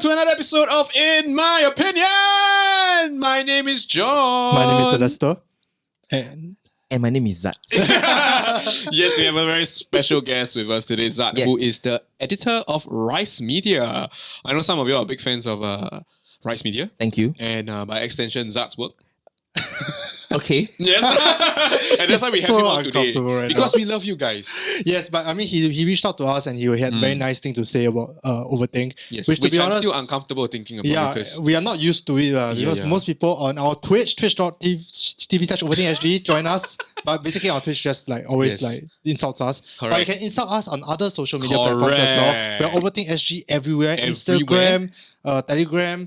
welcome to another episode of In My Opinion. My name is John. My name is Alastair. And my name is Zat. Yes, we have a very special guest with us today, Zat, Yes. who is the editor of Rice Media. I know some of you are big fans of Rice Media. Thank you. And by extension, Zat's work. Okay. Yes. And that's why we have so him on today. uncomfortable right Because we love you guys. yes, but I mean, he reached out to us and he had very nice thing to say about overthink. Yes, which, to be I'm honest, still uncomfortable thinking about yeah, because we are not used to it because most people on our twitch.tv/overthinkSG join us, but basically our Twitch just like always like insults us. Correct. But you can insult us on other social media platforms as well. We're Overthink SG everywhere. Instagram, Telegram,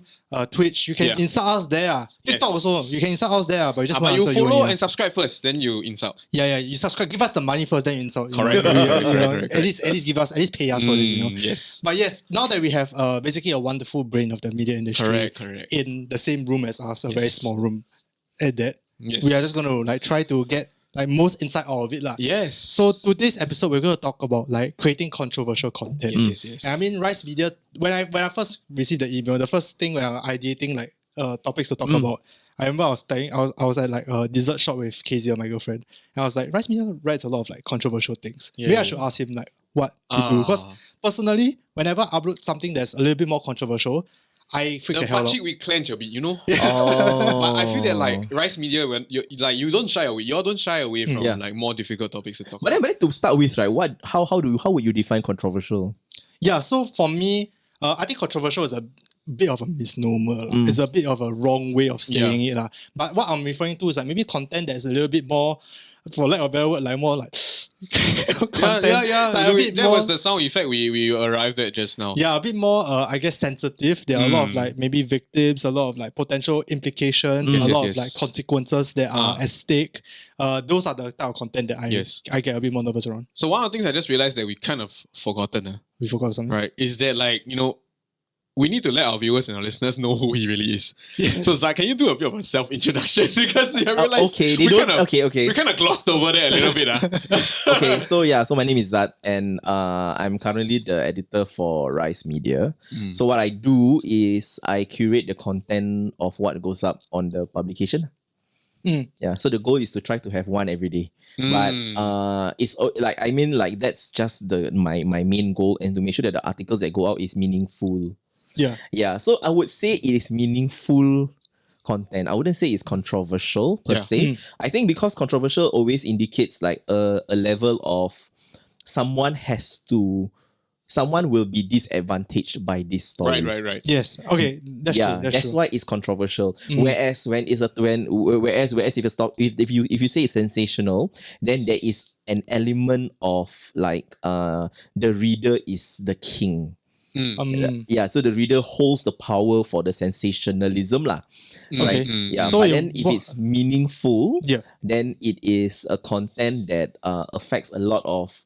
Twitch. You can insult us there. TikTok also. You can insult us there, but you just want to you answer follow and subscribe first, then you insult. Yeah. You subscribe. Give us the money first, then you insult. Correct. At least give us, at least pay us for this. Yes. But yes, now that we have basically a wonderful brain of the media industry in the same room as us, a very small room at that, we are just going to like try to get like most insight out of it lah. Yes. So today's episode, we're going to talk about like creating controversial content. Yes. And I mean, Rice Media. When I first received the email, the first thing when I was ideating like topics to talk about, I remember I was at like a dessert shop with KZ, my girlfriend, and I was like, Rice Media writes a lot of like controversial things. Maybe I should ask him like what he do, because personally, whenever I upload something that's a little bit more controversial, I freak the hell out. The we clench a bit, you know. But I feel that like Rice Media, when you don't shy away, you all don't shy away from like more difficult topics to talk about. But then to start with, right? How would you define controversial? Yeah, so for me, I think controversial is a bit of a misnomer. It's a bit of a wrong way of saying it. But what I'm referring to is like maybe content that's a little bit more, for lack of a better word, like more like content. Like that was the sound effect we arrived at just now. Yeah, a bit more, I guess, sensitive. There are a lot of like maybe victims, a lot of like potential implications, a lot of like consequences that are at stake. Those are the type of content that I get a bit more nervous around. So one of the things I just realized that we kind of forgotten. We forgot something. Right. Is that like, we need to let our viewers and our listeners know who he really is. Yes. So Zach, can you do a bit of a self-introduction? Because you realize we kind of glossed over there a little bit. Okay, so my name is Zat and I'm currently the editor for Rice Media. So what I do is I curate the content of what goes up on the publication. Yeah, so the goal is to try to have one every day. But it's like that's just my main goal, and to make sure that the articles that go out is meaningful. Yeah. So I would say it is meaningful content. I wouldn't say it's controversial per se. I think because controversial always indicates like a level of someone will be disadvantaged by this story. Right. Yes. Okay. That's true. That's why it's controversial. Whereas if you say it's sensational, then there is an element of like the reader is the king. So the reader holds the power for the sensationalism lah. Right? So but then if it's meaningful, then it is a content that affects a lot of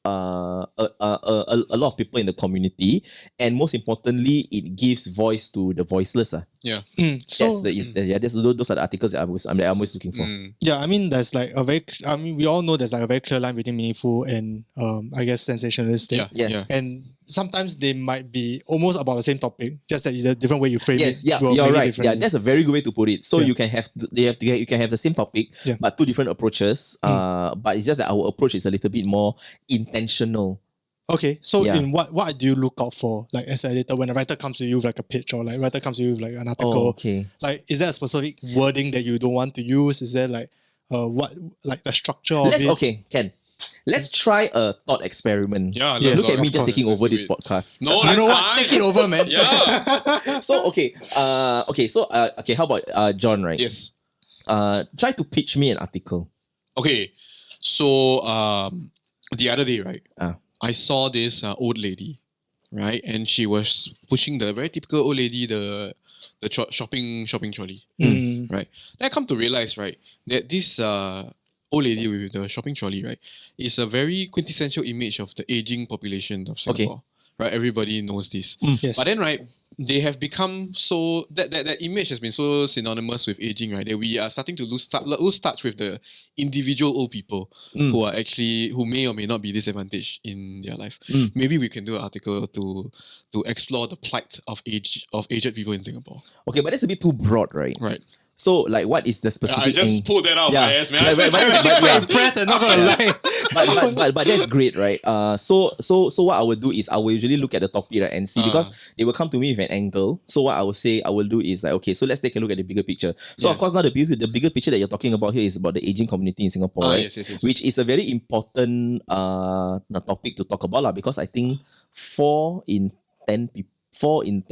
people in the community, and most importantly, it gives voice to the voiceless. Yeah. Those are the articles that I'm always looking for. Yeah, I mean, we all know there's like a very clear line between meaningful and I guess sensationalistic. Yeah. And sometimes they might be almost about the same topic, just that the different way you frame it. Yes, you're right. Yeah, that's a very good way to put it. So you can have the same topic, but two different approaches. But it's just that our approach is a little bit more intentional. Okay, so in what do you look out for, like as an editor, when a writer comes to you with like a pitch, or like a writer comes to you with like an article? Like, is there a specific wording that you don't want to use? Is there like the structure of it? Okay, Ken. Let's try a thought experiment. Yeah, look at me just taking over this podcast. No, you know what? fine. Take it over, man. Yeah. So how about John, right? Yes. Try to pitch me an article. Okay, so the other day, right? I saw this old lady, right, and she was pushing the very typical old lady, the shopping trolley, right. Then I come to realize, right, that this old lady with the shopping trolley, right, is a very quintessential image of the aging population of Singapore. Right, everybody knows this. Yes. But then, right, they have become so that image has been so synonymous with aging, right? That we are starting to lose touch with the individual old people who may or may not be disadvantaged in their life. Maybe we can do an article to explore the plight of aged people in Singapore. Okay, but that's a bit too broad, right? Right. So, like, what is the specific? I just pulled that out of my ass, man. But quite impressed and not gonna lie. but that's great, right? So what I would do is I will usually look at the topic, right, and see, because they will come to me with an angle. So what I will do is like, okay, so let's take a look at the bigger picture. So of course now the bigger picture that you're talking about here is about the aging community in Singapore, right? Yes. Which is a very important topic to talk about, because I think 4 in 10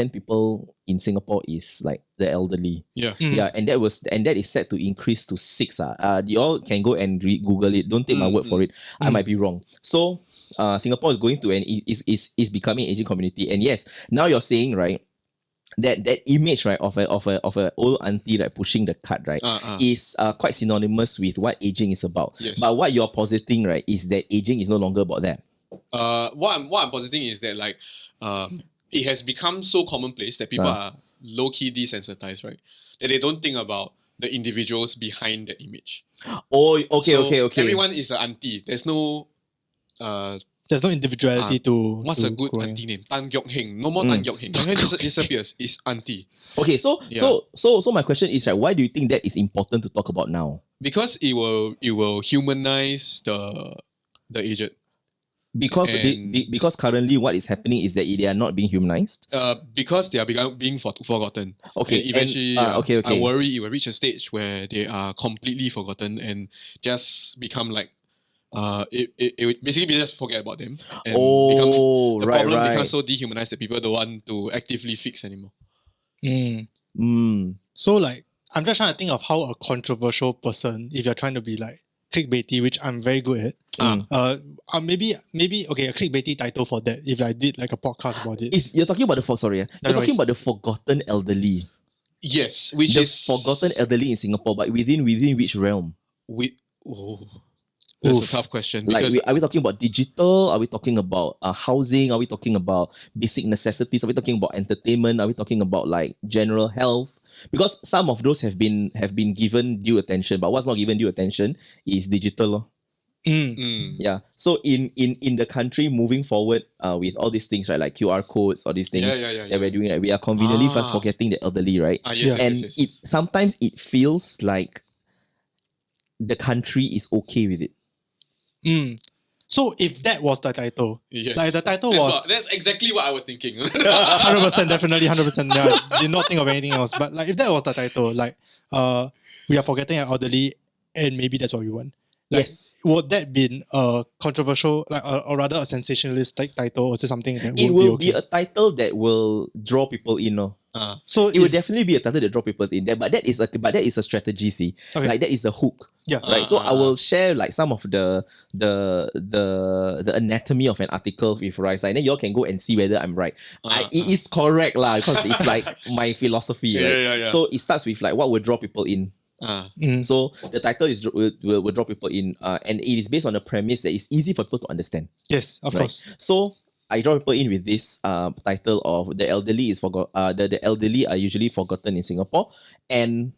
people in Singapore is like the elderly. Yeah. Yeah, and that is set to increase to 6. You all can go and Google it. Don't take my word for it. I might be wrong. So Singapore is going to is becoming an aging community. And yes, now you're saying, right, that image, right, of a old auntie, right, pushing the cart, right, is quite synonymous with what aging is about. Yes. But what you're positing, right, is that aging is no longer about that. What I'm positing is that, like, it has become so commonplace that people are low-key desensitized, right? That they don't think about the individuals behind that image. Oh, okay, So okay. everyone is an auntie. There's no There's no individuality to. what's to a good growing. auntie name? Tan Gyok Heng. No more Tan Gyok Heng. Tan Gyok Heng disappears. It's auntie. Okay, so my question is, right, why do you think that is important to talk about now? Because it will humanize the aged. Because currently what is happening is that they are not being humanized. Because they are being forgotten. Okay, and eventually, okay. I worry it will reach a stage where they are completely forgotten and just become like, it would basically be just forget about them. And the problem becomes so dehumanized that people don't want to actively fix anymore. So like, I'm just trying to think of how a controversial person, if you're trying to be like clickbaity, which I'm very good at. Maybe okay, a clickbaity title for that. If I did like a podcast about it, you're talking about talking about the forgotten elderly. Yes, the forgotten elderly in Singapore, but within which realm? That's a tough question. Because Are we talking about digital? Are we talking about housing? Are we talking about basic necessities? Are we talking about entertainment? Are we talking about like general health? Because some of those have been given due attention, but what's not given due attention is digital. Yeah. So in the country moving forward, with all these things, right, like QR codes, all these things that we're doing, right, we are conveniently fast forgetting the elderly, right? Yes. Sometimes it feels like the country is okay with it. So if that was the title, yes. like the title that's exactly what I was thinking. 100%, definitely 100%. Yeah, did not think of anything else. But like if that was the title, like we are forgetting our elderly, and maybe that's what we want. Like, yes. Would that be a controversial, like, or rather a sensationalist title, or something that it will be a title that will draw people in, no? So it will definitely be a title that draw people in there, but that is a strategy. See, like that is the hook. Yeah. Right. So I will share like some of the anatomy of an article with Rice, and then you all can go and see whether I'm right. It is correct lah, because it's like my philosophy. Right? Yeah. So it starts with like what will draw people in. So the title is will draw people in, and it is based on the premise that it's easy for people to understand. Yes, of course. So I draw people in with this title of the elderly is the elderly are usually forgotten in Singapore, and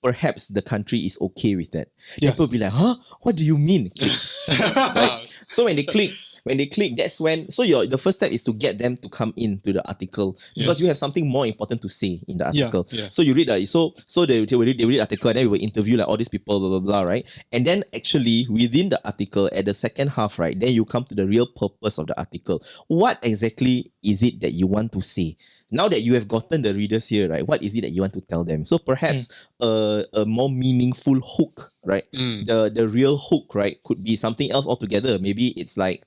perhaps the country is okay with that. Yeah. People will be like, huh? What do you mean? Click. Right? So when they click, that's when the first step is to get them to come into the article, because you have something more important to say in the article. Yeah. So you read they will read the article, and then we will interview like all these people, blah blah blah, right? And then actually within the article at the second half, right, then you come to the real purpose of the article. What exactly is it that you want to say? Now that you have gotten the readers here, right, what is it that you want to tell them? So perhaps a more meaningful hook, right? The real hook, right, could be something else altogether. Maybe it's like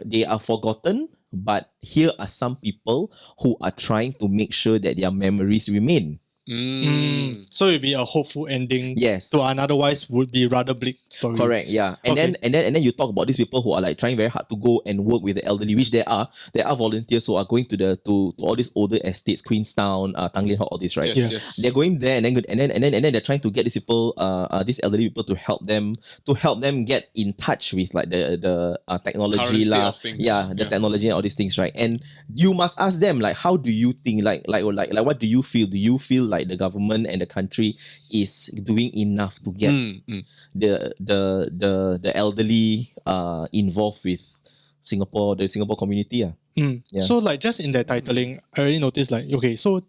they are forgotten, but here are some people who are trying to make sure that their memories remain. So it'd be a hopeful ending Yes. to an otherwise would be rather bleak story. Correct, yeah. And then you talk about these people who are like trying very hard to go and work with the elderly, which there are volunteers who are going to all these older estates, Queenstown, Tanglin Hall, all this, right? Yes. They're going there and then they're trying to get these people, these elderly people to help them get in touch with like the technology Current state of things. the technology and all these things, right? And you must ask them like, how do you think like what do you feel? Do you feel like the government and the country is doing enough to get the elderly involved with the Singapore community? Yeah. So like just in that titling, I already noticed like, okay, so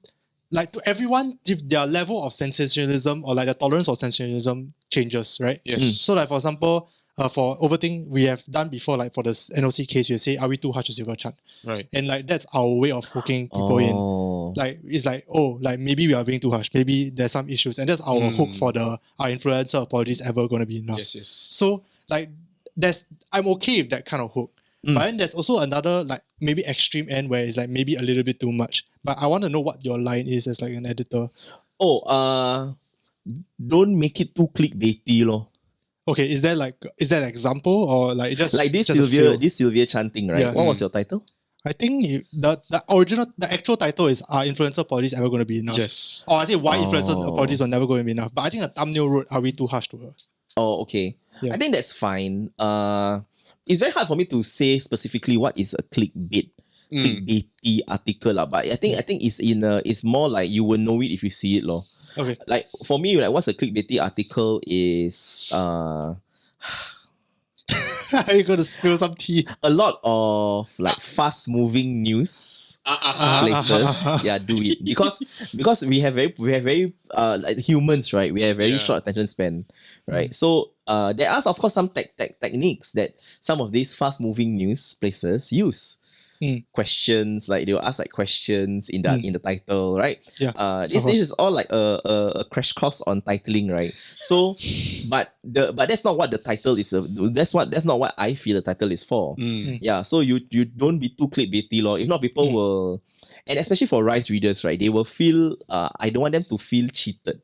like to everyone, if their level of sensationalism or like the tolerance of sensationalism changes, right? Yes. So like for example, for overthink, we have done before, like for the NOC case, we say, are we too harsh to Silver Chan? Right. And like that's our way of hooking people in. Like it's like, oh, like maybe we are being too harsh, maybe there's some issues, and that's our hook for our influencer apologies ever gonna be enough. Yes. So like I'm okay with that kind of hook. But then there's also another like maybe extreme end where it's like maybe a little bit too much. But I want to know what your line is as like an editor. Don't make it too clickbaity, lor. Okay, is there an example or like just Like this just a feel? Sylvia Chan thing, right? Yeah. What was your title? I think the actual title is "Are influencer apologies ever going to be enough?" Yes. Or I say why influencer apologies were never going to be enough. But I think the thumbnail wrote, "Are we too harsh to her?" Oh, okay. Yeah. I think that's fine. It's very hard for me to say specifically what is a clickbaity article, but I think it's more like you will know it if you see it, lor. Okay. Like for me, like what's a clickbaity article is Are you going to spill some tea? a lot of like fast moving news places. Yeah, do it because we have very like humans, right? We have very short attention span, right? So there are of course some techniques that some of these fast moving news places use. Questions, like they will ask like questions in the title, right? Yeah. This is all like a crash course on titling, right? So, but that's not what the title is. That's not what I feel the title is for. Yeah. So you don't be too clickbaity, lor. If not, people will, and especially for Rise readers, right? They will feel. I don't want them to feel cheated.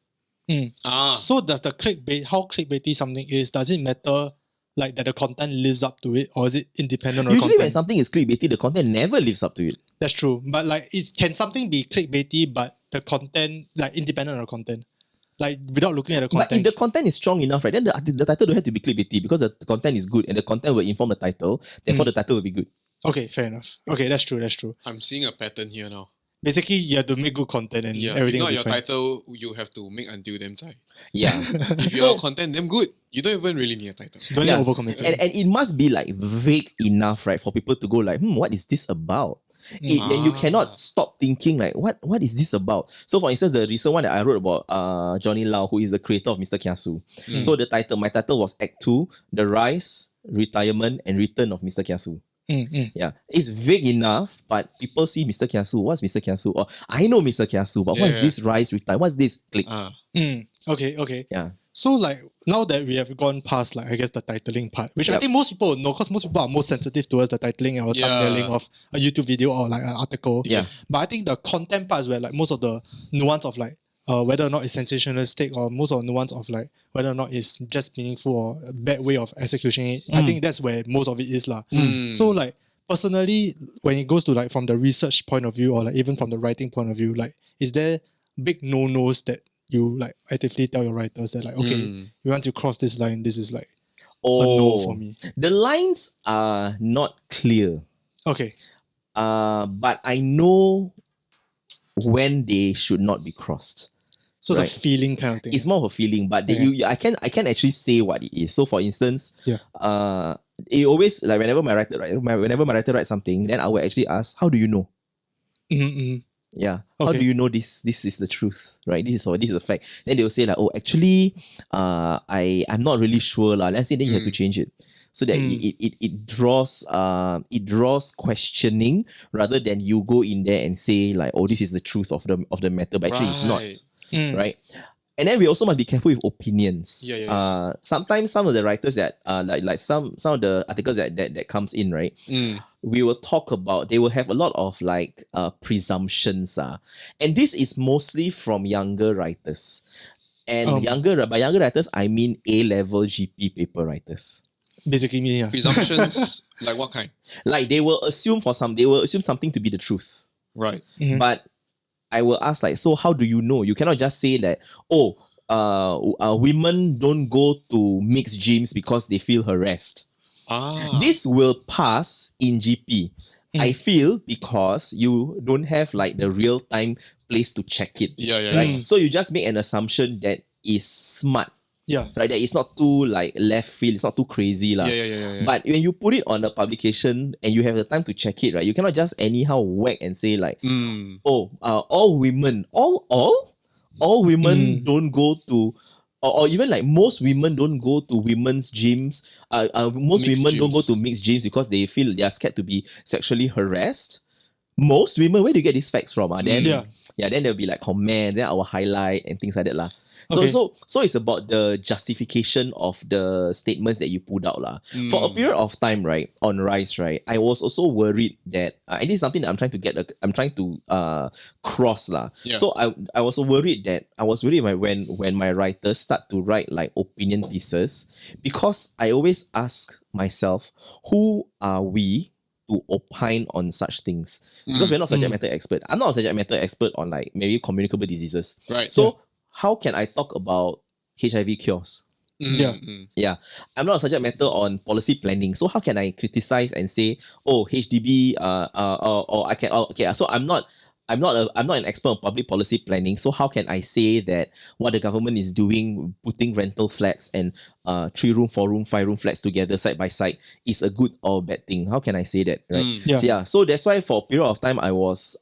So does the clickbait, how clickbaity something is, does it matter like that the content lives up to it, or is it independent of Usually content? when something is clickbaity, the content never lives up to it. That's true. But like can something be clickbaity but the content like independent of the content? Like without looking at the content. But if the content is strong enough, right, then the title don't have to be clickbaity because the content is good and the content will inform the title. Therefore, the title will be good. Okay, fair enough. Okay, that's true. I'm seeing a pattern here now. Basically, you have to make good content and Yeah. everything If will not be your fine. title, you have to make until them tie. Yeah. If your content damn good, you don't even really need a title. Don't need overcommit. And it must be like vague enough, right, for people to go like, what is this about? And you cannot stop thinking like, what is this about? So for instance, the recent one that I wrote about Johnny Lau, who is the creator of Mr. Kiasu. So my title was Act 2, The Rise, Retirement and Return of Mr. Kiasu. Yeah, it's vague enough, but people see Mr. Kiasu. What's Mr. Kiasu? Or I know Mr. Kiasu, but what's this rise retire? What's this click? Okay. Yeah. So like now that we have gone past like I guess the titling part, which I think most people know because most people are more sensitive towards the titling or thumbnailing of a YouTube video or like an article. Yeah. But I think the content part is where like most of the nuance of like whether or not it's sensationalistic or most of the nuance of like whether or not it's just meaningful or a bad way of executing it. I think that's where most of it is lah. So like personally, when it goes to like from the research point of view or like even from the writing point of view, like is there big no-nos that you like actively tell your writers that like, okay, you want to cross this line, this is like a no for me. The lines are not clear. Okay. But I know when they should not be crossed. So it's a feeling kind of thing. It's more of a feeling, but I can actually say what it is. So for instance, it always like whenever my writer writes something, then I will actually ask, how do you know? Yeah. How do you know this is the truth? Right? This is a fact. Then they will say like, oh, actually, I'm not really sure. Let's say then you have to change it. So that it draws questioning rather than you go in there and say like, oh, this is the truth of the matter, but actually it's not. Right? And then we also must be careful with opinions. Yeah. Sometimes some of the writers that like some of the articles that comes in, right? We will talk about, they will have a lot of like presumptions. And this is mostly from younger writers. And by younger writers, I mean A-level GP paper writers. Basically me, yeah. Presumptions, like what kind? Like they will assume something to be the truth. Right. But I will ask like, so how do you know? You cannot just say that, women don't go to mixed gyms because they feel harassed. This will pass in GP. I feel because you don't have like the real time place to check it. Right? So you just make an assumption that is smart. Yeah. Right, that it's not too like left field, it's not too crazy. Yeah. But when you put it on the publication and you have the time to check it, right, you cannot just anyhow whack and say like, all women don't go to, or even like most women don't go to women's gyms. Most Mixed women don't go gyms. to mixed gyms because they feel they are scared to be sexually harassed. Most women, where do you get these facts from? Then there'll be like comments, then I will highlight and things like that. Okay. So it's about the justification of the statements that you put out. For a period of time, right, on Rise, right, I was also worried that, and this is something that I'm trying to cross. Yeah. So I was worried when my writers start to write like opinion pieces, because I always ask myself, who are we to opine on such things? Because we're not subject matter expert. I'm not a subject matter expert on like maybe communicable diseases. Right. So how can I talk about HIV cures? Yeah. I'm not a subject matter on policy planning. So how can I criticize and say, HDB, or I can, so I'm not an expert on public policy planning. So how can I say that what the government is doing, putting rental flats and 3-room, 4-room, 5-room flats together side by side is a good or bad thing? How can I say that? Right? So that's why for a period of time I was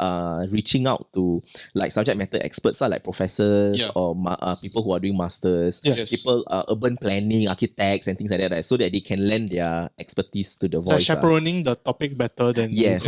reaching out to like subject matter experts, like professors or people who are doing masters, people, urban planning, architects and things like that, right? So that they can lend their expertise to the voice. Like chaperoning the topic better than Okay.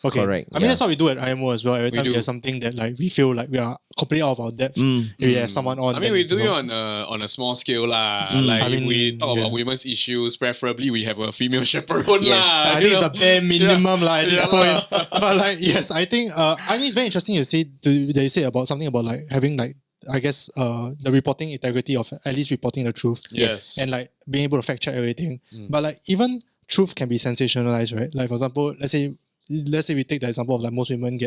Correct. I mean, that's what we do at IMO as well. Every time we have something that like we feel like we are completely out of our depth, we have someone on. I mean, we do it on a small scale Like if we talk about women's issues, preferably we have a female chaperone I think it's the bare minimum at this point. But like, yes, I think I mean it's very interesting that you say about something about like having like, I guess the reporting integrity of at least reporting the truth. Yes. And like being able to fact check everything. But like even truth can be sensationalized, right? Like for example, let's say we take the example of like most women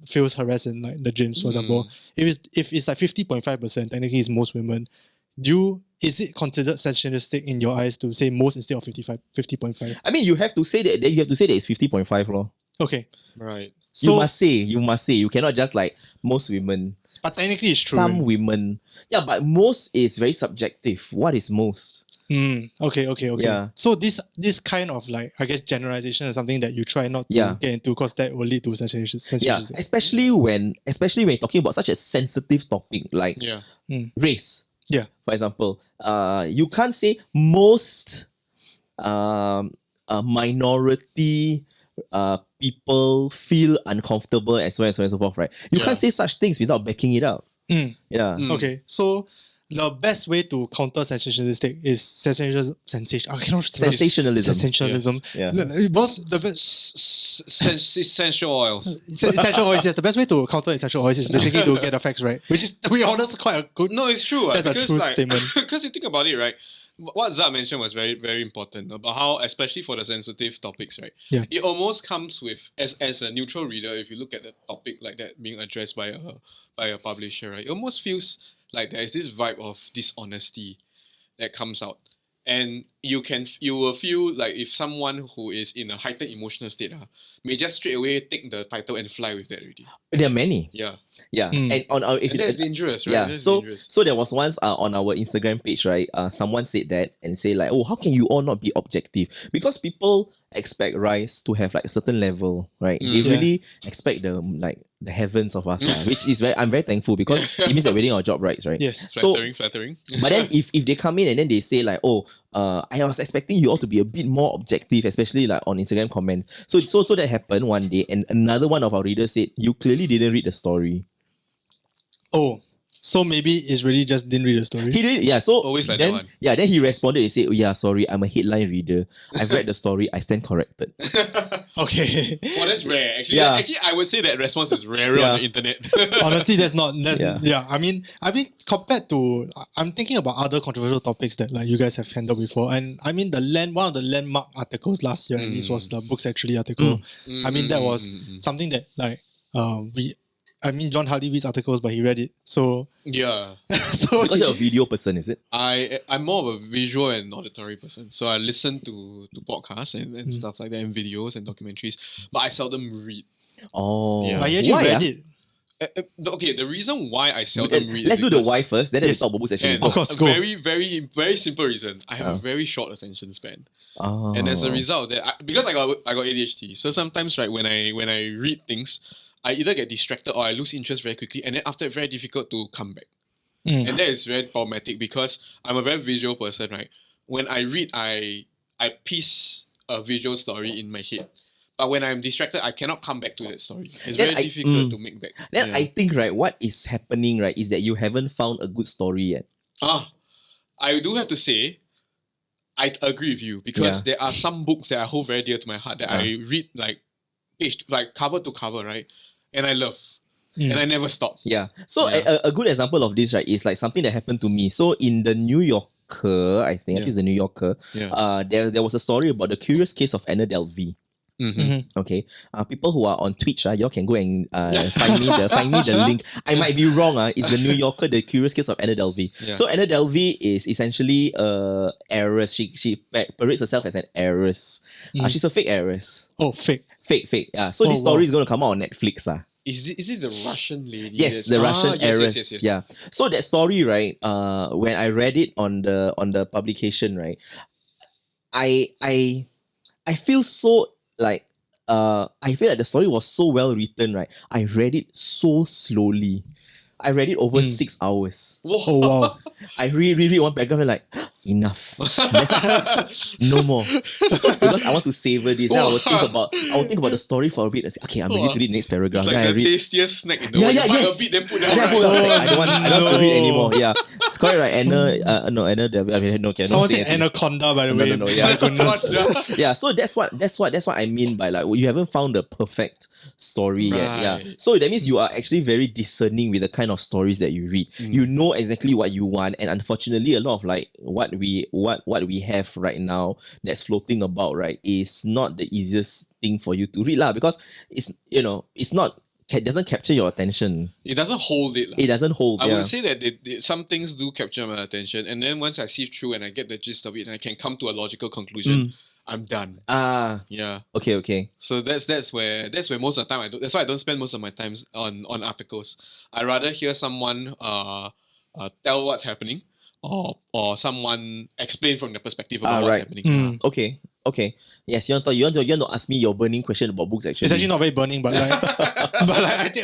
feels harassed in like the gyms, for example. If it's like 50.5%, technically it's most women. Is it considered sensationalistic in your eyes to say most instead of 50.5? I mean, you have to say that. Then you have to say that it's 50.5 lor. Okay. Right. So you must say. You cannot just like most women. But technically it's true. Some women. Yeah, but most is very subjective. What is most? Okay. Yeah. So this kind of like, I guess, generalization is something that you try not to get into, because that will lead to sensationalism. Yeah, especially when you're talking about such a sensitive topic like race. Yeah. For example, you can't say most minority people feel uncomfortable and so on and so forth, right? You can't say such things without backing it up. Okay, so the best way to counter sensationalistic is sensationalism. Sensationalism. Yeah. What's the best? Essential oils. Essential oils. Yes, the best way to counter essential oils is basically to get the facts right, which is, to be honest, quite a good. No, it's true. That's a true statement. Because you think about it, right? What Zab mentioned was very, very important about how, especially for the sensitive topics, right? Yeah. It almost comes with, as a neutral reader, if you look at the topic like that being addressed by a publisher, right? It almost feels like there is this vibe of dishonesty that comes out. And you will feel like if someone who is in a heightened emotional state may just straight away take the title and fly with that already. There are many. Yeah. Yeah. And on our, and that's dangerous, right? Yeah. That's So dangerous. so there was once on our Instagram page, right? Someone said that and say like, how can you all not be objective? Because people expect Rise to have like a certain level, right? They really expect the heavens of us, which is I'm very thankful, because it means that we're doing our job right, right? Yes. Flattering. But then if they come in and then they say like, I was expecting you all to be a bit more objective, especially like on Instagram comments. So that happened one day, and another one of our readers said, you clearly didn't read the story. Oh, So maybe it's really just didn't read the story. He did, yeah. So Always like then, that one. yeah. Then he responded. He said, "Oh yeah, sorry, I'm a headline reader. I've read the story. I stand corrected." Okay. Well, that's rare. Actually, Yeah. I would say that response is rarer Yeah. on the internet. Honestly, that's not. That's Yeah. yeah. I mean, compared to, I'm thinking about other controversial topics that like you guys have handled before, and I mean one of the landmark articles last year, and this was the Books Actually article. I mean, that was something that like John hardly reads articles, but he read it. So Yeah. so Because you're a video person, is it? I'm more of a visual and auditory person. So I listen to podcasts and stuff like that, and videos and documentaries, but I seldom read. Oh, Yeah. but he actually why? read it. Okay, the reason why I seldom read Let's is do the because- why first. Then we Yes. talk about books actually. And Of course, a go. very, very, very simple reason. I have a very short attention span. Oh. And as a result of that, because I got ADHD, so sometimes right when I read things, I either get distracted or I lose interest very quickly, and then after it's very difficult to come back. And that is very problematic because I'm a very visual person, right? When I read, I piece a visual story in my head. But when I'm distracted, I cannot come back to that story. It's Then very difficult to make back. Then I think right, what is happening right is that you haven't found a good story yet. I do have to say, I agree with you because there are some books that I hold very dear to my heart that I read like cover to cover, right? And I love. And I never stop. Yeah. So a good example of this, right, is like something that happened to me. So in the New Yorker, I think it's the New Yorker, there was a story about the curious case of Anna Delvey. Okay. People who are on Twitch, y'all can go and find me the link. I might be wrong. It's the New Yorker, the curious case of Anna Delvey. Yeah. So Anna Delvey is essentially heiress. She parades herself as an heiress. She's a fake heiress. Oh, fake. Fake. Yeah. So this story is going to come out on Netflix. Is it the Russian lady? Yes, the Russian heiress. Yes. Yeah. So that story, right? When I read it on the publication, right, I feel so like I feel like the story was so well written, right? I read it so slowly. I read it over 6 hours. Oh wow. I read one paragraph and like, enough. No more. Because I want to savor this. Then I will think about the story for a bit and say, okay, I'm ready to read the next paragraph. It's like Then I the read. tastiest snack in the world. You bite a bit, then put down. Then I put down, I don't want to read anymore. Yeah. It's correct, right? Anna, Someone said anaconda, by the way. No, yeah. My goodness. Yeah, so that's what I mean by like you haven't found the perfect story yet. Yeah. Right. So that means you are actually very discerning with the kind of stories that you read. You know exactly what you want, and unfortunately a lot of like what we have right now that's floating about, right, is not the easiest thing for you to read because it's not. It doesn't capture your attention. It doesn't hold it. It doesn't hold. I would say that some things do capture my attention, and then once I see through and I get the gist of it and I can come to a logical conclusion, I'm done. Yeah. Okay. So that's where most of the time that's why I don't spend most of my time on articles. I rather hear someone tell what's happening or someone explain from their perspective about what's happening. Okay. Yes, you want to ask me your burning question about books actually. It's actually not very burning, but like,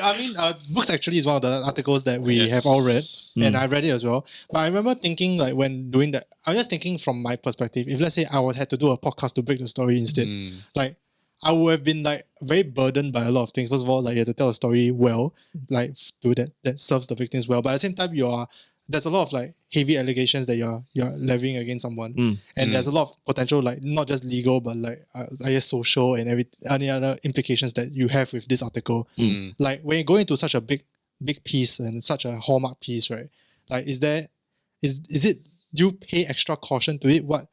Books Actually is one of the articles that we have all read, and I read it as well. But I remember thinking like when doing that, I was just thinking from my perspective. If let's say I would have to do a podcast to break the story instead, like I would have been like very burdened by a lot of things. First of all, like you have to tell a story well, like do that serves the victims well. But at the same time, there's a lot of like heavy allegations that you're levying against someone, and there's a lot of potential like not just legal but like I guess social and any other implications that you have with this article. Like when you go into such a big piece and such a hallmark piece, right? Like is it do you pay extra caution to it? What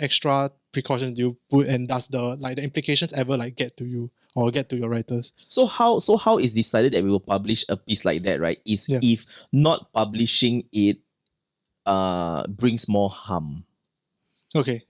extra precautions do you put, and does the implications ever like get to you or get to your writers? So how is decided that we will publish a piece like that, right? Is if not publishing it brings more harm. Okay.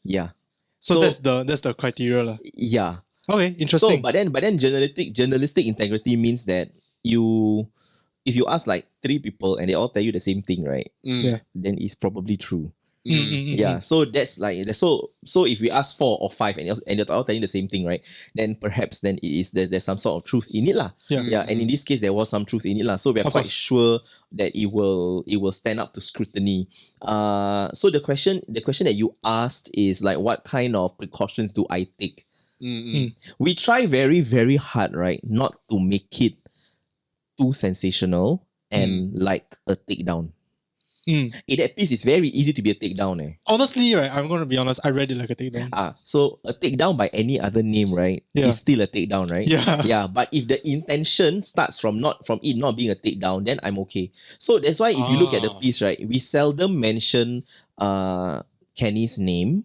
Yeah. So that's the criteria lah. Yeah. Okay, interesting. So but then journalistic integrity means that if you ask like 3 people and they all tell you the same thing, right? Then it's probably true. Yeah, so that's like so if we ask 4 or 5 and they're all telling the same thing, right? Then perhaps then it is there's some sort of truth in it lah. Yeah, and in this case there was some truth in it lah. So we are quite sure that it will stand up to scrutiny. So the question that you asked is like, what kind of precautions do I take? We try very, very hard, right, not to make it too sensational and like a takedown. Mm. That piece is very easy to be a takedown. Honestly, right, I'm going to be honest, I read it like a takedown. So a takedown by any other name, right, is still a takedown, right? Yeah. But if the intention starts from it not being a takedown, then I'm okay. So that's why if you look at the piece, right, we seldom mention Kenny's name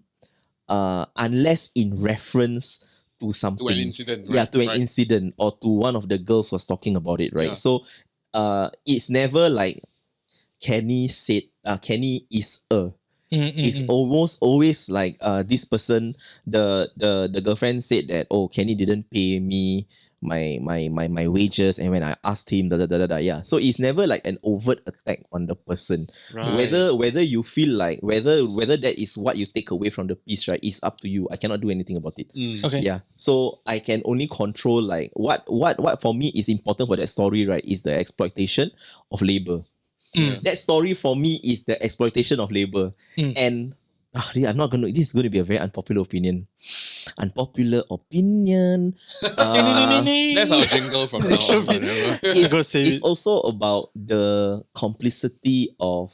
unless in reference to something. To an incident. Yeah, right, to an incident or to one of the girls was talking about it, right? Yeah. So it's never like Kenny said, Kenny is a. It's almost always like this person, the girlfriend said that, oh, Kenny didn't pay me my wages, and when I asked him, yeah. So it's never like an overt attack on the person. Right. Whether you feel like whether that is what you take away from the piece, right, is up to you. I cannot do anything about it. Okay. Yeah. So I can only control like what for me is important for that story, right, is the exploitation of labor. That story for me is the exploitation of labor. And I'm not gonna. This is going to be a very unpopular opinion. Unpopular opinion. That's our jingle from now on. It's also about the complicity of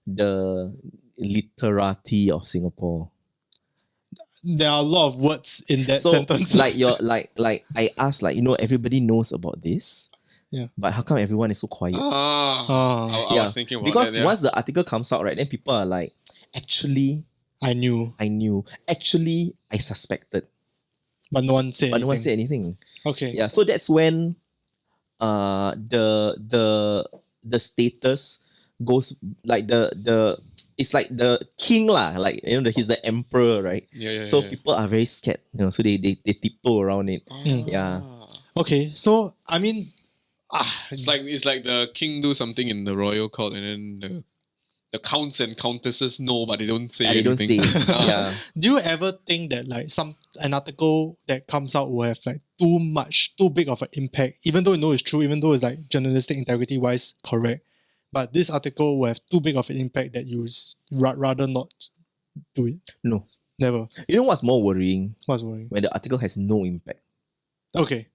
the literati of Singapore. There are a lot of words in that sentence. like I asked, like, everybody knows about this. Yeah. But how come everyone is so quiet? I was thinking about because that. Yeah. once the article comes out, right, then people are like, actually, I knew. Actually, I suspected. But no one said anything. Okay. Yeah. So that's when the status goes like it's like the king lah, like he's the emperor, right? So people are very scared, so they tiptoe around it. Yeah. Okay, so I mean, it's like the king do something in the royal court, and then the counts and countesses know, but they don't say anything. They don't say. Yeah. Do you ever think that like an article that comes out will have like too big of an impact, even though you know it's true, even though it's like journalistic integrity wise correct, but this article will have too big of an impact that you rather not do it? No. Never. You know what's more worrying? What's worrying? When the article has no impact. Okay.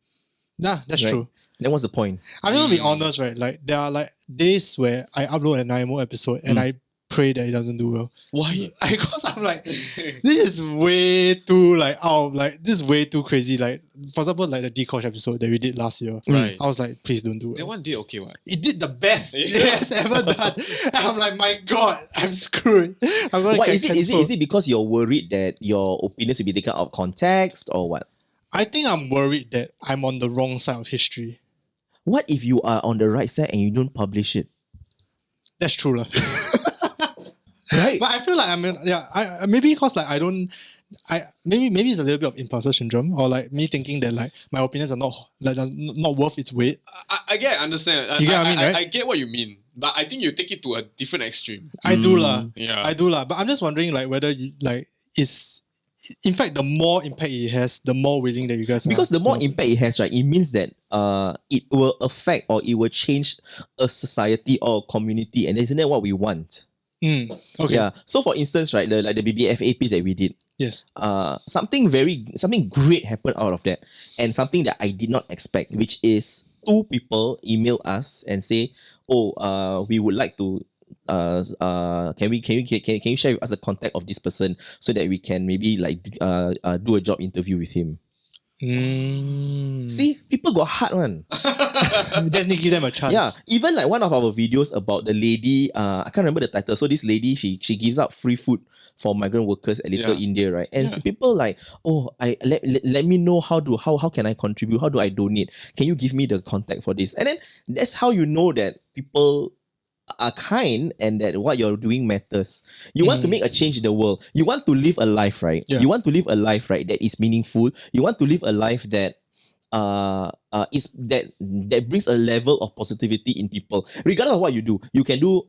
Nah, that's true. Then what's the point? I'm gonna be honest, right? Like there are like days where I upload an IMO episode and I pray that it doesn't do well. Why? Because I'm like, this is way too this is way too crazy. Like, for example, like the Decosh episode that we did last year. Right. I was like, please don't do it. That one did okay, what? It did the best it has ever done. And I'm like, my God, I'm screwed. I'm gonna is it because you're worried that your opinions will be taken out of context or what? I think I'm worried that I'm on the wrong side of history. What if you are on the right side and you don't publish it? That's true, lah. Right. But I feel like maybe because like maybe it's a little bit of imposter syndrome, or like me thinking that like my opinions are not worth its weight. I understand. You get what I mean, right? I get what you mean, but I think you take it to a different extreme. I do lah. Yeah. I do lah. But I'm just wondering like whether you like is. In fact, the more impact it has, the more willing that you guys are. Because the more impact it has, right, it means that it will affect or it will change a society or a community, and isn't that what we want? Okay. Yeah. So for instance, right, the BBFA piece that we did. Yes. Something great happened out of that, and something that I did not expect, which is 2 people email us and say, we would like to. Can you share with us the contact of this person so that we can maybe like do a job interview with him? See, people got heart one. Just need to give them a chance. Yeah, even like one of our videos about the lady, I can't remember the title. So this lady, she gives out free food for migrant workers at Little India, right? And people like, let me know how can I contribute? How do I donate? Can you give me the contact for this? And then that's how you know that people are kind and that what you're doing matters. You want to make a change in the world. You want to live a life, right? Yeah. You want to live a life, right, that is meaningful. You want to live a life that that brings a level of positivity in people. Regardless of what you do, you can do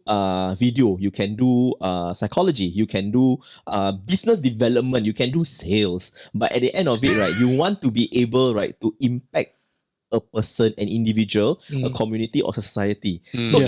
video, you can do psychology, you can do business development, you can do sales. But at the end of it, right, you want to be able, right, to impact a person, an individual, a community or society. So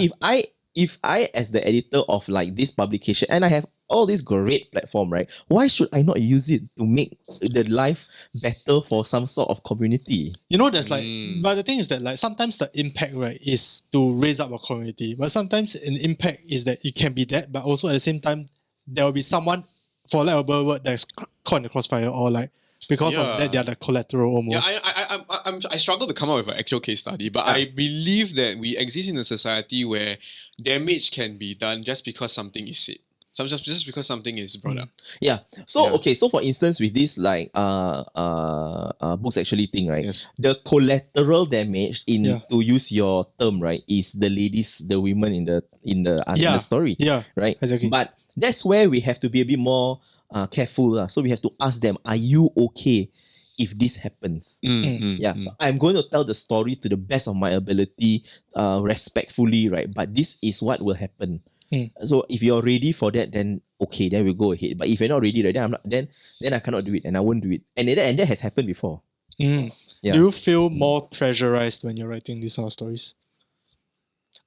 if I as the editor of like this publication, and I have all this great platform, right? Why should I not use it to make the life better for some sort of community? You know, there's like, but the thing is that like sometimes the impact, right, is to raise up a community. But sometimes an impact is that it can be that, but also at the same time, there will be someone, for lack of a better word, that's caught in the crossfire, or like because of that, they are the collateral almost. I struggle to come up with an actual case study, but I believe that we exist in a society where damage can be done just because something is said. Just because something is brought up. Yeah. So okay. So for instance, with this like books actually thing, right? Yes. The collateral damage to use your term, right, is the ladies, the women in the story. Yeah. Right. Exactly. But that's where we have to be a bit more careful. So we have to ask them, are you okay if this happens? I'm going to tell the story to the best of my ability, respectfully, right? But this is what will happen. So if you're ready for that, then okay, then we'll go ahead. But if you're not ready, right, then I cannot do it, and I won't do it. And that has happened before. Yeah. Do you feel more pressurized when you're writing these sort of stories?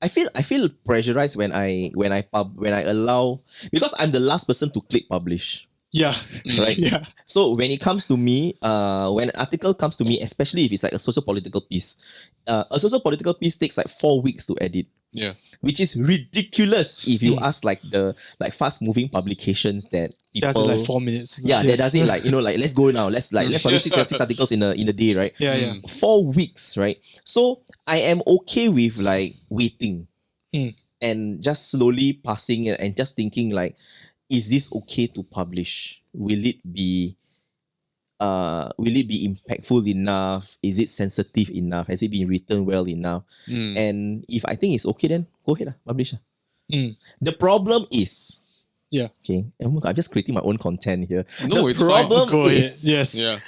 I feel pressurized when I allow, because I'm the last person to click publish. Yeah. Right. Yeah. So when it comes to me, when an article comes to me, especially if it's like a social political piece, a social political piece takes like 4 weeks to edit. Yeah. Which is ridiculous if you ask like the fast moving publications that people That's like 4 minutes. Yeah, that does it like, like let's go now. Let's publish 6 articles in a day, right? Yeah. 4 weeks, right? So I am okay with like waiting and just slowly passing it and just thinking like, is this okay to publish? Will it be impactful enough? Is it sensitive enough? Has it been written well enough? And if I think it's okay, then go ahead, publish. The problem is, okay, I'm just creating my own content here. No, the it's problem fine. Go ahead. is, Yes. Yeah.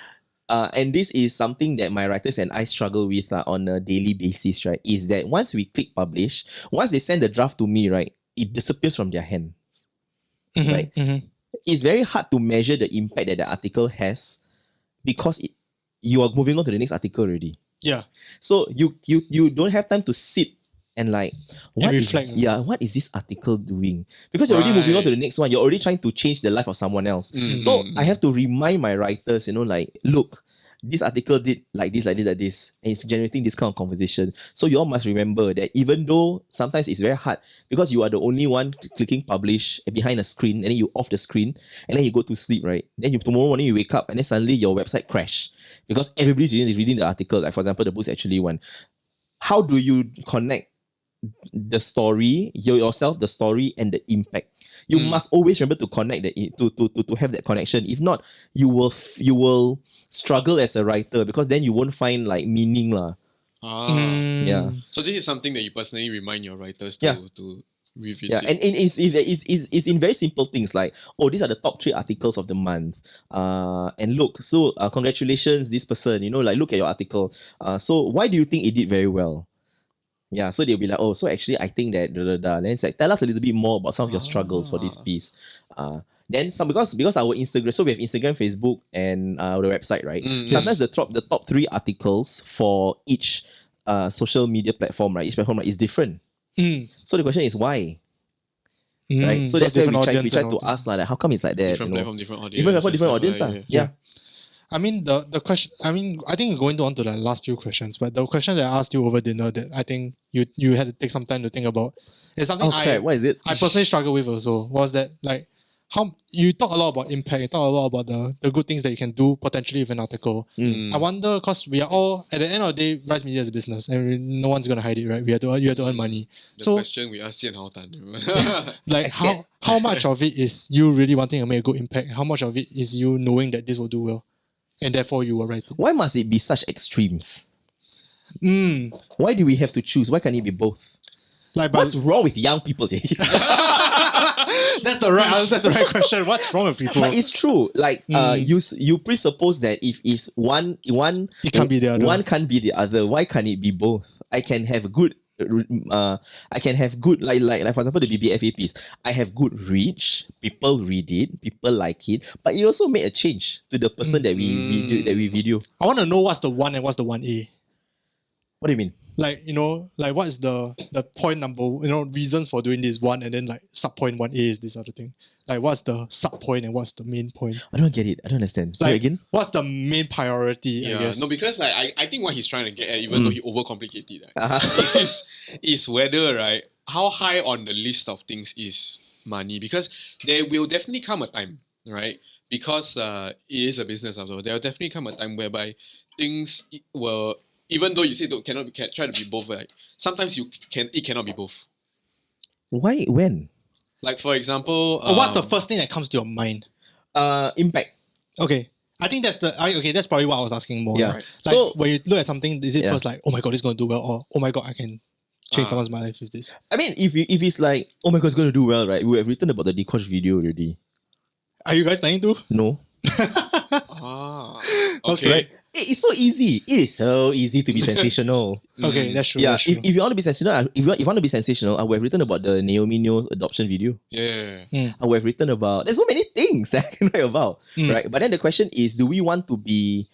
and this is something that my writers and I struggle with on a daily basis, right? Is that once we click publish, once they send the draft to me, right, it disappears from their hands. Right? It's very hard to measure the impact that the article has because you are moving on to the next article already. Yeah. So you don't have time to sit and like reflect. What is this article doing? Because you're already moving on to the next one. You're already trying to change the life of someone else. So I have to remind my writers, like, look, this article did like this, and it's generating this kind of conversation. So you all must remember that even though sometimes it's very hard because you are the only one clicking publish behind a screen, and then you off the screen, and then you go to sleep, right? Then tomorrow morning you wake up, and then suddenly your website crash because everybody's reading the article. Like for example, the Books Actually one. How do you connect the story, yourself, the story, and the impact? You must always remember to connect to have that connection. If not, you will struggle as a writer because then you won't find like meaning lah. Yeah. So this is something that you personally remind your writers to revisit. Yeah, and it's in very simple things like, oh, these are the top 3 articles of the month. And look, so congratulations, this person, like look at your article. So why do you think it did very well? Yeah, so they'll be like, oh, so actually I think that Then it's like, tell us a little bit more about some of your struggles for this piece. Then some because our Instagram, so we have Instagram, Facebook, and the website, right? Sometimes the top 3 articles for each social media platform, right? Each platform is different. So the question is why? Right? So that's where we try to ask like, how come it's like that? Different platform, different audience. Different audience. Yeah. I mean, the question, I think going on to the last few questions, but the question that I asked you over dinner that I think you had to take some time to think about is something what is it? I personally struggle with also, was that like, how you talk a lot about impact, you talk a lot about the good things that you can do potentially with an article. I wonder, because we are all, at the end of the day, Rise Media is a business and no one's going to hide it, right? You have to earn money. The question we asked Jian Hao Tan. Like how much of it is you really wanting to make a good impact? How much of it is you knowing that this will do well? And therefore you were writing. Why must it be such extremes? Why do we have to choose? Why can't it be both? Like, what's wrong with young people? That's the right question. What's wrong with people? But it's true. Like you presuppose that if it's one, it can't be the other. One can't be the other. Why can't it be both? I can have good. Like for example the BBFA piece. I have good reach. People read it. People like it. But you also made a change to the person that we video. I want to know what's the 1 and what's the 1A. What do you mean? Like, like what is the point number, reasons for doing this 1 and then like sub point 1A is this other thing. Like, what's the sub point and what's the main point? I don't get it. I don't understand. Say Like, again. what's the main priority? I Yeah, guess. no, because like I think what he's trying to get at, even though he overcomplicated it, Uh-huh. is whether, right, how high on the list of things is money, because there will definitely come a time, right, because it is a business also, there will definitely come a time whereby things will, even though you say can try to be both, right, sometimes it cannot be both. Why? When? Like, for example, What's the first thing that comes to your mind? Impact. Okay. I think that's that's probably what I was asking more. Yeah. Like, So- when you look at something, is it Yeah. first like, oh my god, it's gonna do well, or oh my god, I can change Ah. someone's life with this? I mean, if it's like, oh my god, it's going to do well, right? We have written about the Dikosh video already. Are you guys planning to? No. okay. Right? It's so easy. It is so easy to be sensational. Okay, that's true. Yeah, that's true. if you want to be sensational, if you want to be sensational, I would have written about the Naomi Neo's adoption video. Yeah. I would have written about. There's so many things I can write about, right? But then the question is, do we want to be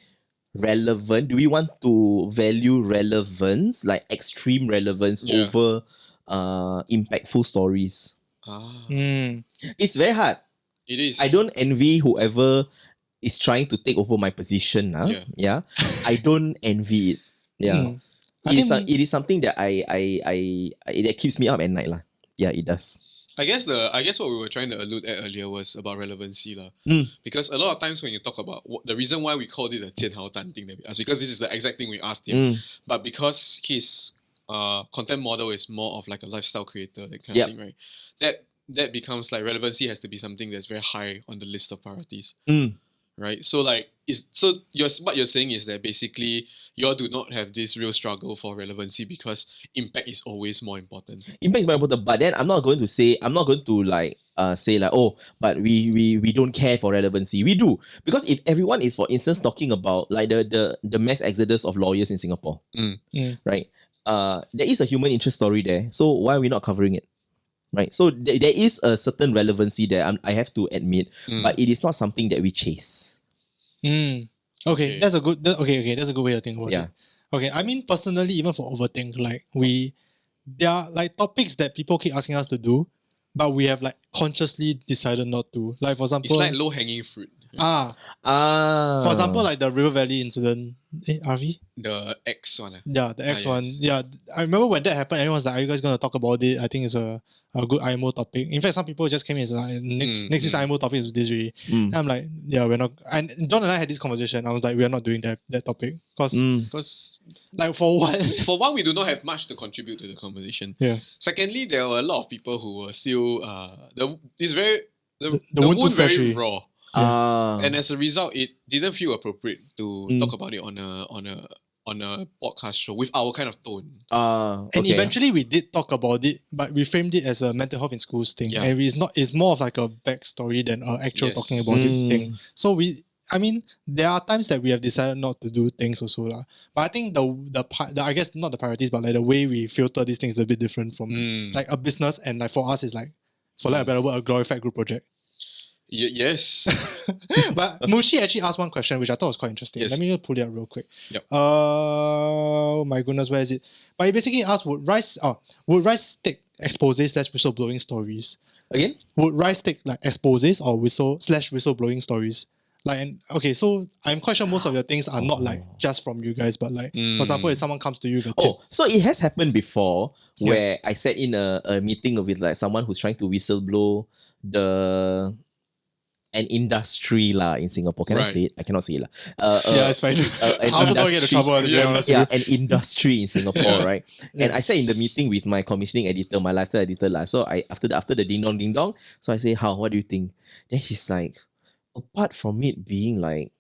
relevant? Do we want to value relevance, like extreme relevance, Yeah. over impactful stories? It's very hard. It is. I don't envy whoever is trying to take over my position. Yeah. I don't envy it. Yeah. It is something that that keeps me up at night. Yeah, it does. I guess what we were trying to allude at earlier was about relevancy lah. Because a lot of times when you talk about the reason why we called it the Jian Hao Tan thing that we asked, because this is the exact thing we asked him, but because his content model is more of like a lifestyle creator, that kind of thing, right? That becomes like relevancy has to be something that's very high on the list of priorities. Right? So like what you're saying is that basically you all do not have this real struggle for relevancy because impact is always more important. Impact is more important, but then I'm not going to say oh, but we don't care for relevancy. We do. Because if everyone is, for instance, talking about like the mass exodus of lawyers in Singapore, right? There is a human interest story there. So why are we not covering it? Right? So there is a certain relevancy there, I have to admit, but it is not something that we chase. Okay, that's a good that's a good way to think about it. Okay, I mean personally, even for overthink, like there are like topics that people keep asking us to do, but we have like consciously decided not to. Like for example, It's like low hanging fruit. For example, like the River Valley incident. RV? The X one. Yeah, the X one. Yes. Yeah, I remember when that happened, everyone was like, are you guys going to talk about it? I think it's a good IMO topic. In fact, some people just came in and like, next week's IMO topic is this really. And I'm like, yeah, we're not. And John and I had this conversation. I was like, we are not doing that topic. Because like for what? for one, we do not have much to contribute to the conversation. Yeah. Secondly, there were a lot of people who were still the wound wound too fresh very already. raw. And as a result, it didn't feel appropriate to talk about it on a podcast show with our kind of tone. And eventually we did talk about it, but we framed it as a mental health in schools thing. Yeah. And it's more of like a backstory than an actual Yes. talking about it thing. So I mean, there are times that we have decided not to do things also lah. But I think the I guess not the priorities, but like the way we filter these things is a bit different from like a business, and like for us it's like, for lack of a better word, a glorified group project. Yes. But Mushi actually asked one question which I thought was quite interesting. Yes. Let me just pull it out real quick. Yep. Oh my goodness, where is it? But he basically asked, would Rice take exposes / whistleblowing stories? Again? Would Rice take like exposes or whistleblowing stories? Like, and okay, so I'm quite sure most of your things are not like just from you guys, but like, for example, if someone comes to you with a tip. So it has happened before where I sat in a meeting with like someone who's trying to whistleblow an industry in Singapore. Can I say it? I cannot say it. Yeah, it's fine. I also don't get in trouble. To be honest with you. An industry in Singapore, right? And I sat in the meeting with my commissioning editor, my lifestyle editor. So I after the ding dong, so I say, what do you think? Then he's like, apart from it being like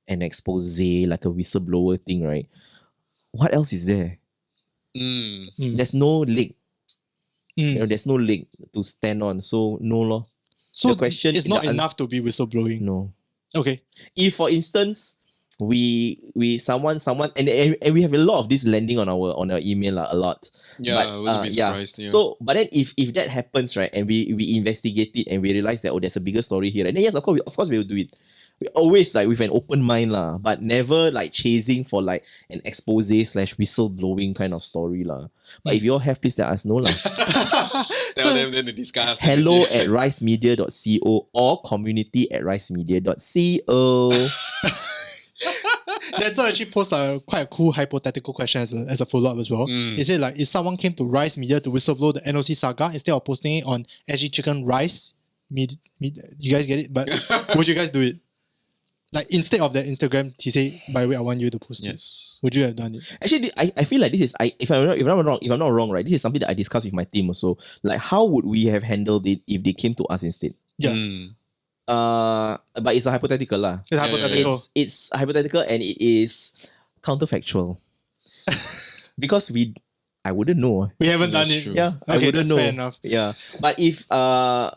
an expose, like a whistleblower thing, right? What else is there? There's no leg. There's no leg to stand on. So no law. So the question it's not enough to be whistleblowing. No. Okay. If for instance someone and we have a lot of this landing on our email a lot. Yeah, I wouldn't be surprised. Yeah. So but then if that happens, right, and we investigate it and we realize that there's a bigger story here, and then yes, of course we will do it. We always like with an open mind lah, but never like chasing for like an expose / whistleblowing kind of story lah. But if you all have, please let us know lah. Tell them then they discuss. hello@ricemedia.co or community@ricemedia.co. That's actually posed quite a cool hypothetical question as a follow-up as well. He said like, if someone came to Rice Media to whistleblow the NOC saga instead of posting it on SG Chicken Rice, you guys get it? But would you guys do it? Like instead of the Instagram, he said, by the way, I want you to post it. Would you have done it? Actually, I feel like this is if I'm not wrong, right? This is something that I discussed with my team also. Like, how would we have handled it if they came to us instead? Yeah. But it's a hypothetical lah. It's hypothetical. It's hypothetical and it is counterfactual. Because I wouldn't know. We haven't done it. true. Yeah, I Okay, wouldn't that's know. fair enough. Yeah, but if a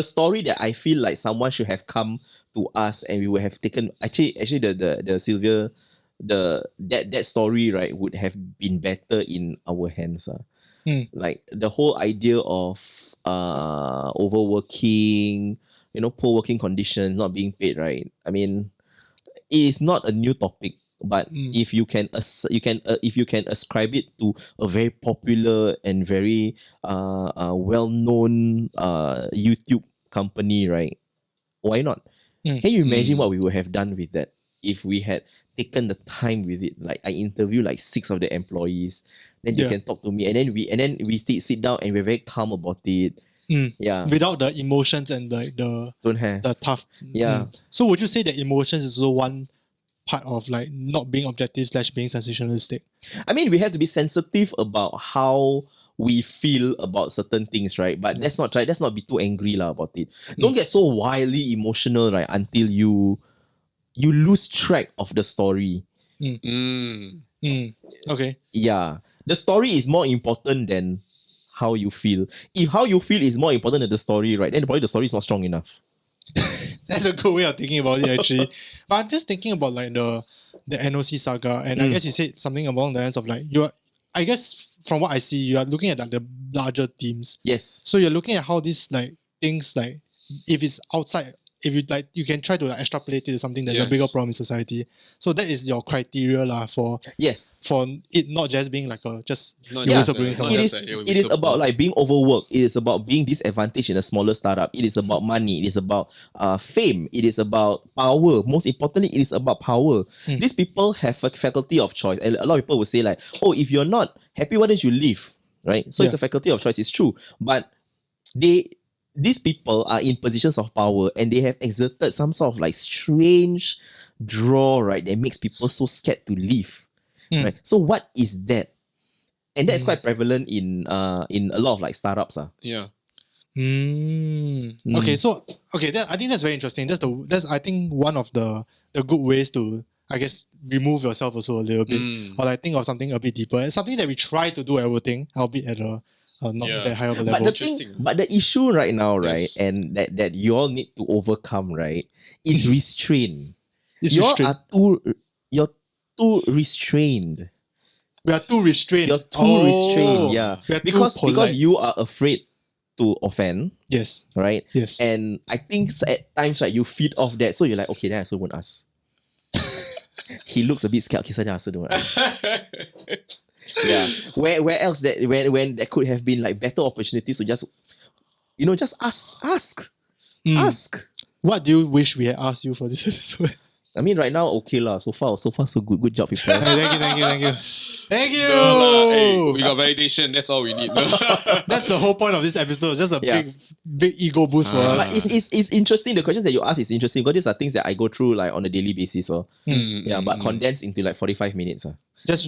story that I feel like someone should have come to us and we would have taken actually the Sylvia that story, right, would have been better in our hands. Like the whole idea of overworking, poor working conditions, not being paid, right? I mean, it is not a new topic, but if you can ascribe it to a very popular and very well-known YouTube company, right? Why not? Can you imagine what we would have done with that if we had taken the time with it? Like, I interview like 6 of the employees, then they can talk to me, and then we sit down and we're very calm about it. Yeah, Without the emotions and the tough. So would you say that emotions is also one part of like not being objective / being sensationalistic? I mean, we have to be sensitive about how we feel about certain things, right? But let's not be too angry about it. Don't get so wildly emotional, right? Until you lose track of the story. Okay. Yeah. The story is more important than how you feel. If how you feel is more important than the story, right, then probably the story is not strong enough. That's a good way of thinking about it, actually. But I'm just thinking about like the NOC saga, and I guess you said something along the lines of like I guess from what I see, you are looking at like the larger themes. Yes. So you're looking at how these like things like if it's outside, if you like, you can try to like extrapolate it to something that's a bigger problem in society. So that is your criteria for it not just being like a it is about like being overworked. It is about being disadvantaged in a smaller startup. It is about money. It is about fame. It is about power. Most importantly, it is about power. These people have a faculty of choice, and a lot of people will say like, oh, if you're not happy, why don't you leave? Right? So it's a faculty of choice. It's true, but these people are in positions of power and they have exerted some sort of like strange draw, right, that makes people so scared to leave. Right? So what is that? And that's quite prevalent in a lot of like startups. Yeah. Okay, so I think that's very interesting. That's I think one of the good ways to, I guess, remove yourself also a little bit, or like think of something a bit deeper. It's something that we try to do everything, albeit at a not that high of a level. But the issue right now, right, and that you all need to overcome, right, is restraint. You're too restrained. We are too restrained. You're too restrained, yeah. Because you are afraid to offend. Yes. Right? Yes. And I think at times, right, you feed off that. So you're like, okay, then I also won't ask. He looks a bit scared. Okay, so then I also don't ask. Yeah. Where else that when there could have been like better opportunities to just ask. What do you wish we had asked you for this episode? I mean, right now, okay lah. So far, so good. Good job, people. Thank you. Hey, we got validation. That's all we need. That's the whole point of this episode. Just a big ego boost for us. But it's interesting. The questions that you ask is interesting because these are things that I go through like on a daily basis. But condensed into like 45 minutes.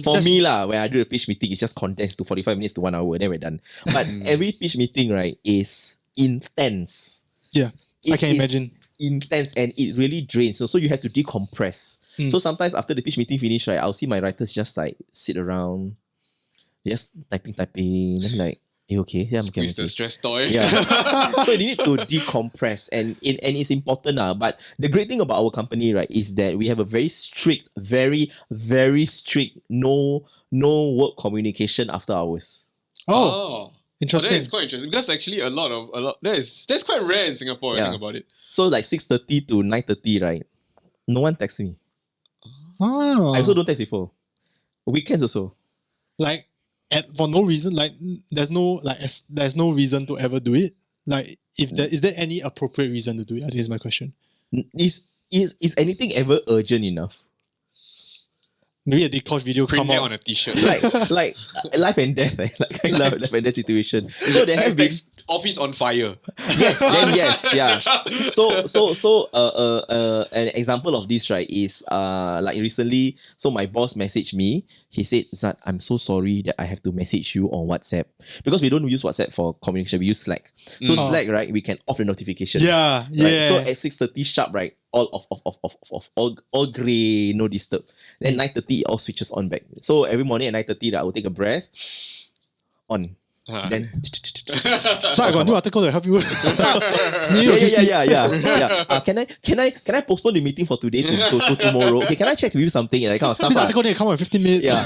For me lah, when I do the pitch meeting, it's just condensed to 45 minutes to 1 hour. Then we're done. But every pitch meeting, right, is intense. Yeah, I can imagine. Intense and it really drains. So you have to decompress. So sometimes after the pitch meeting finish, right, I'll see my writers just like sit around, just typing. Then like, you okay? Yeah, I'm okay. Squeeze the stress toy. Yeah. So you need to decompress and it's important. But the great thing about our company, right, is that we have a very strict, very, very strict no work communication after hours. Oh. Interesting. That is quite interesting because actually a lot that's quite rare in Singapore. I think about it. So like 6:30 to 9:30, right? No one texts me. Ah. I also don't text people. Weekends also. Like for no reason, like there's no reason to ever do it. Like if there is there any appropriate reason to do it? I think is my question. Is anything ever urgent enough? Maybe a Dikosh video Print come that out. on a t-shirt. like life and death, like kind of life and death situation. So there have been office on fire. yes, yeah. So an example of this, right, is like recently, so my boss messaged me. He said, Zat, I'm so sorry that I have to message you on WhatsApp. Because we don't use WhatsApp for communication, we use Slack. So Slack, right, we can off the notification. Yeah, Right? yeah. So at 6:30 sharp, right, all off, all grey, no disturb. Then 9:30 all switches on back. So every morning at 9:30, I will take a breath. On. Then So I got a new article to help you. yeah. Can I postpone the meeting for today to tomorrow? Okay, can I check with you something and that kind of stuff? This article need to come out in 15 minutes. Yeah,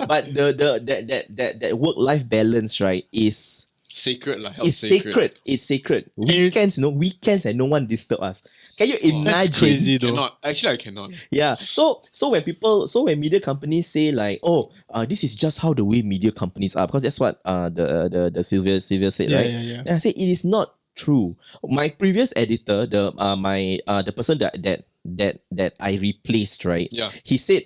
but that work-life balance, right, is Sacred, like it's sacred. It's sacred. Weekends and no one disturb us. Can you imagine? That's crazy though. Actually, I cannot. Yeah. So when media companies say like, this is just how the way media companies are, because that's what the Sylvia said, right? Yeah. And I say it is not true. My previous editor, the person that I replaced, right? Yeah. He said,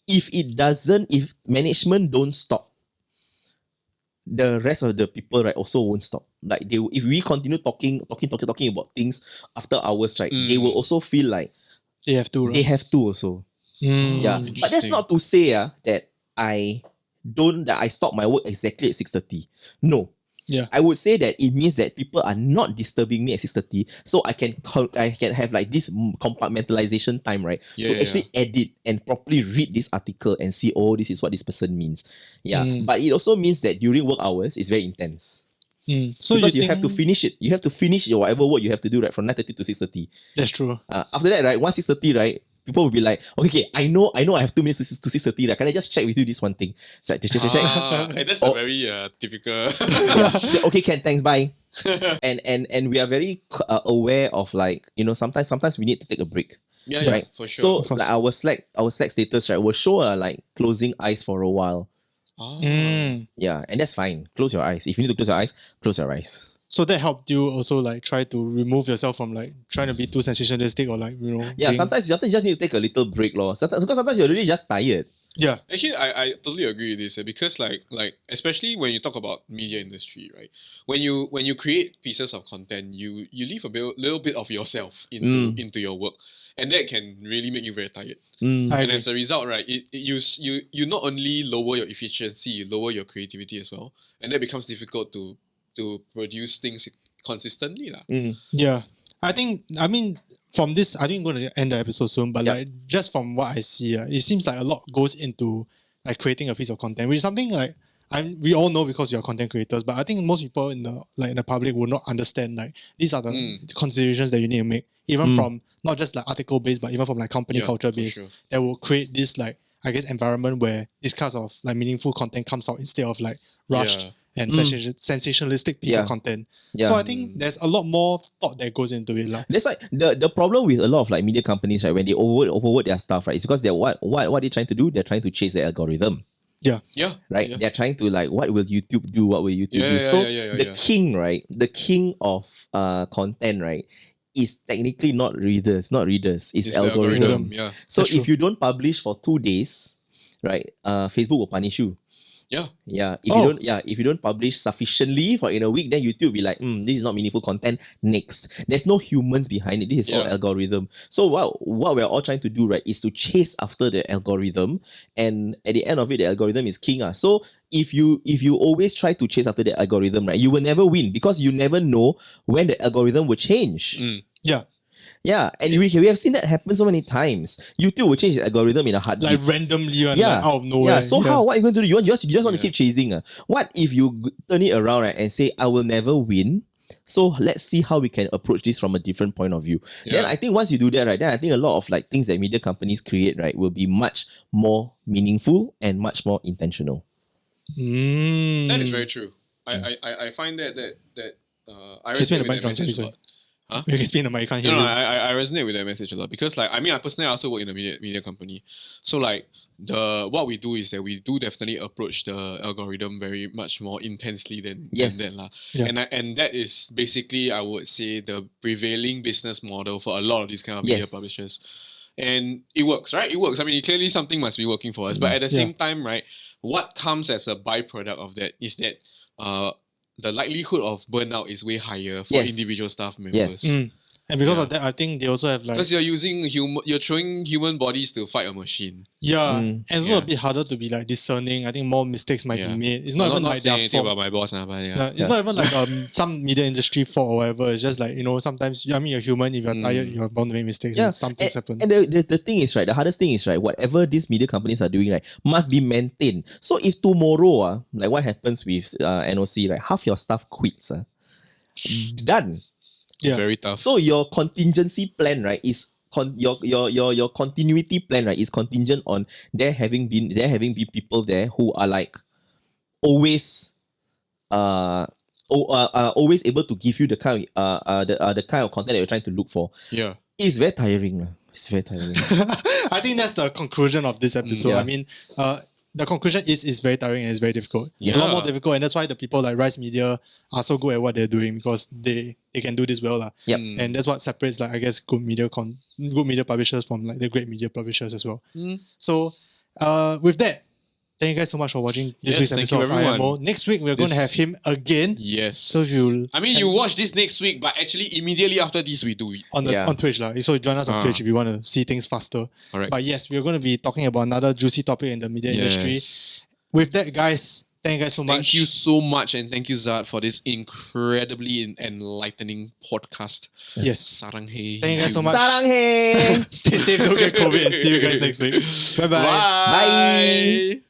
if management don't stop, the rest of the people, right, also won't stop. Like if we continue talking about things after hours, right, they will also feel like They have to, right? they have to also. Yeah. But that's not to say that I stop my work exactly at 6:30. No. Yeah. I would say that it means that people are not disturbing me at 6:30, so I can have like this compartmentalization time, right? To actually edit and properly read this article and see, this is what this person means. Yeah. But it also means that during work hours, it's very intense. So because you have to finish it. You have to finish your whatever work you have to do, right, from 9:30 to 6:30. That's true. After that, right, once 6:30, right, people will be like, okay, I know I have 2 minutes to 6:30. Right? Can I just check with you this one thing? It's like, check. That's a very typical. Yeah. So, okay, Ken, thanks, bye. and we are very aware of like, sometimes we need to take a break. Yeah, right? For sure. So like our Slack status, right, will show like closing eyes for a while. Yeah, and that's fine. Close your eyes. If you need to close your eyes, close your eyes. So that helped you also like try to remove yourself from like trying to be too sensationalistic or like, Yeah, sometimes you just need to take a little break, lor. Sometimes you're really just tired. Yeah. Actually, I totally agree with this because like especially when you talk about media industry, right? When you create pieces of content, you leave little bit of yourself into your work, and that can really make you very tired. And as a result, right, you not only lower your efficiency, you lower your creativity as well, and that becomes difficult to produce things consistently, lah. Yeah. From this, I think I'm going to end the episode soon, but like just from what I see, it seems like a lot goes into like creating a piece of content, which is something like we all know because we are content creators, but I think most people in the public will not understand like these are the considerations that you need to make, even from not just like article based, but even from like company culture based, that will create this like, I guess, environment where this kind of like meaningful content comes out instead of like rushed and sensationalistic piece of content. So I think there's a lot more thought that goes into it. That's like the problem with a lot of like media companies, right, when they overwork their stuff, right, it's because they're what they're trying to do? They're trying to chase the algorithm. Yeah. Right? They're trying to like, what will YouTube do? What will YouTube do? So the king, right? The king of content, right, is technically not readers. It's algorithm. Yeah. So That's if true. you don't publish for 2 days, right, Facebook will punish you. Yeah. If you don't publish sufficiently for in a week, then YouTube will be like, this is not meaningful content. Next. There's no humans behind it. This is all algorithm. So what we're all trying to do, right, is to chase after the algorithm, and at the end of it, the algorithm is king. So if you always try to chase after the algorithm, right, you will never win because you never know when the algorithm will change. Yeah. Yeah, and we have seen that happen so many times. YouTube will change the algorithm in a heartbeat. Like randomly like, out of nowhere. Yeah, so how? What are you going to do? You just want to keep chasing. What if you turn it around, right, and say, I will never win, so let's see how we can approach this from a different point of view. Then I think once you do that, right, then I think a lot of like things that media companies create, right, will be much more meaningful and much more intentional. That is very true. I find that I resonate with that message a lot. Huh? You can speak in the mic, I can't hear No, you. I resonate with that message a lot because, like, I mean, I personally also work in a media company. So, like, what we do is that we do definitely approach the algorithm very much more intensely than that lah. Yeah. And that is basically, I would say, the prevailing business model for a lot of these kind of media publishers. And it works, right? It works. I mean, clearly something must be working for us. But at the same time, right, what comes as a byproduct of that is that the likelihood of burnout is way higher for individual staff members. And because of that, I think they also have like... Because you're throwing human bodies to fight a machine. Yeah, and it's also a bit harder to be like discerning. I think more mistakes might be made. It's not even like their fault. About my boss, but it's not even like some media industry fault or whatever. It's just like, you know, sometimes, I mean, you're human. If you're tired, you're bound to make mistakes and some things happen. And the thing is, right, the hardest thing is, right, whatever these media companies are doing, right, must be maintained. So if tomorrow, like what happens with NOC, right, half your staff quits, done. Yeah. Very tough. So your contingency plan, right, is your continuity plan, right, is contingent on there having been people there who are like always always able to give you the kind of content that you're trying to look for. Yeah. It's very tiring. It's very tiring. I think that's the conclusion of this episode. I mean, the conclusion is very tiring and it's very difficult. A lot more difficult, and that's why the people like Rise Media are so good at what they're doing, because they can do this well. And that's what separates, like, I guess, good media publishers from like the great media publishers as well. So with that, thank you guys so much for watching this week's episode of IMO. Next week, we're going to have him again. Yes. So if you... I mean, you watch this next week, but actually immediately after this, we do it. On Twitch. So join us on Twitch if you want to see things faster. Alright. But yes, we're going to be talking about another juicy topic in the media industry. With that, guys, thank you guys so much. Thank you so much, and thank you, Zad, for this incredibly enlightening podcast. Yes. Sarang hai. Thank you guys so much. Sarang hai. Stay safe, don't get COVID, and see you guys next week. Bye-bye. Bye.